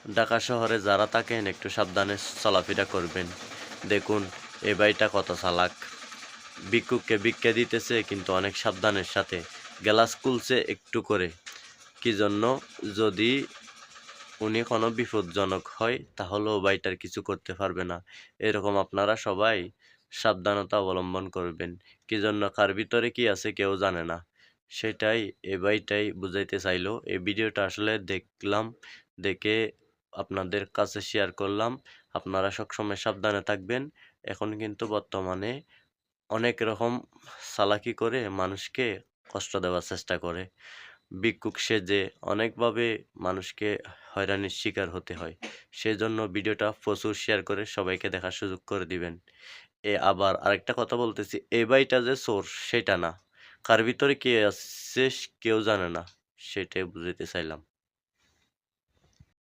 ঢাকা শহরে যারা থাকেন একটু সাবধানে চলাফেরা করবেন। দেখুন এই ভাইটা কত চালাক। ভিক্ষুককে ভিক্ষা দিতেছে কিন্তু অনেক সাবধানের সাথে। গ্লাস খুলছে একটু করে। কি জন্য? যদি উনি কোনো বিপজ্জনক হয় তাহলেও ভাইটার কিছু করতে পারবে না। এরকম আপনারা সবাই সাবধানতা অবলম্বন করবেন। কি জন্য কার ভিতরে কি আছে কেউ জানে না। সেটাই এই ভাইটাই বুঝাইতে চাইলো। এই ভিডিওটা আসলে দেখলাম, দেখে আপনাদের কাছে শেয়ার করলাম। আপনারা সবসময় সাবধানে থাকবেন। এখন কিন্তু বর্তমানে অনেক রকম চালাকি করে মানুষকে কষ্ট দেওয়ার চেষ্টা করে। ভিক্ষুক সেজে অনেকভাবে মানুষকে হয়রানির শিকার হতে হয়। সেজন্য ভিডিওটা প্রচুর শেয়ার করে সবাইকে দেখার সুযোগ করে দিবেন। আবার আরেকটা কথা বলতেছি, এই ভাইটা যে চোর সেটা না। কার ভিতরে কে আছে কেউ জানে না। সেটাই বুঝাইতে চাইলাম।